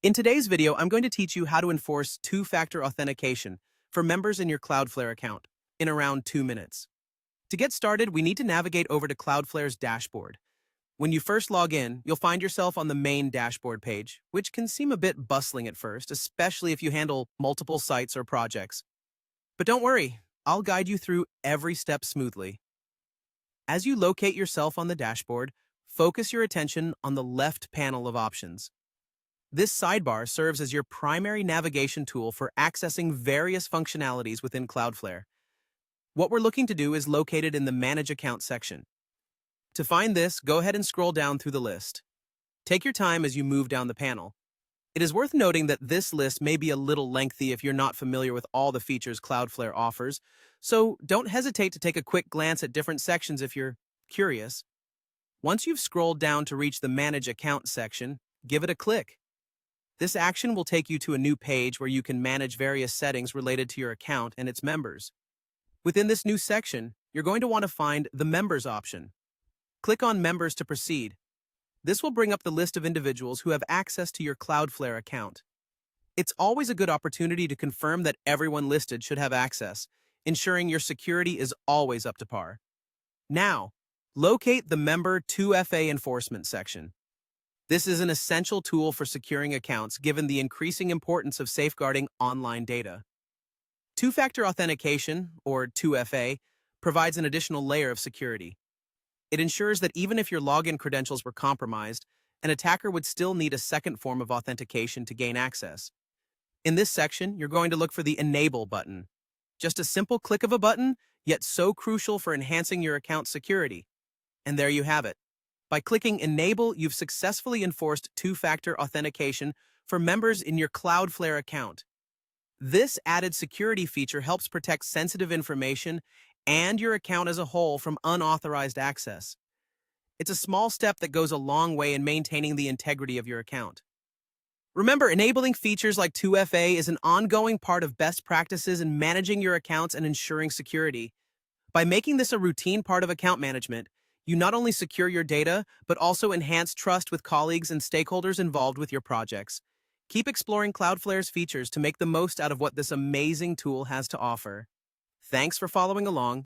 In today's video, I'm going to teach you how to enforce two-factor authentication for members in your Cloudflare account in around 2 minutes. To get started, we need to navigate over to Cloudflare's dashboard. When you first log in, you'll find yourself on the main dashboard page, which can seem a bit bustling at first, especially if you handle multiple sites or projects. But don't worry, I'll guide you through every step smoothly. As you locate yourself on the dashboard, focus your attention on the left panel of options. This sidebar serves as your primary navigation tool for accessing various functionalities within Cloudflare. What we're looking to do is located in the Manage Account section. To find this, go ahead and scroll down through the list. Take your time as you move down the panel. It is worth noting that this list may be a little lengthy if you're not familiar with all the features Cloudflare offers, so don't hesitate to take a quick glance at different sections if you're curious. Once you've scrolled down to reach the Manage Account section, give it a click. This action will take you to a new page where you can manage various settings related to your account and its members. Within this new section, you're going to want to find the Members option. Click on Members to proceed. This will bring up the list of individuals who have access to your Cloudflare account. It's always a good opportunity to confirm that everyone listed should have access, ensuring your security is always up to par. Now, locate the Member 2FA Enforcement section. This is an essential tool for securing accounts given the increasing importance of safeguarding online data. Two-factor authentication, or 2FA, provides an additional layer of security. It ensures that even if your login credentials were compromised, an attacker would still need a second form of authentication to gain access. In this section, you're going to look for the Enable button. Just a simple click of a button, yet so crucial for enhancing your account's security. And there you have it. By clicking Enable, you've successfully enforced two-factor authentication for members in your Cloudflare account. This added security feature helps protect sensitive information and your account as a whole from unauthorized access. It's a small step that goes a long way in maintaining the integrity of your account. Remember, enabling features like 2FA is an ongoing part of best practices in managing your accounts and ensuring security. By making this a routine part of account management, you not only secure your data, but also enhance trust with colleagues and stakeholders involved with your projects. Keep exploring Cloudflare's features to make the most out of what this amazing tool has to offer. Thanks for following along.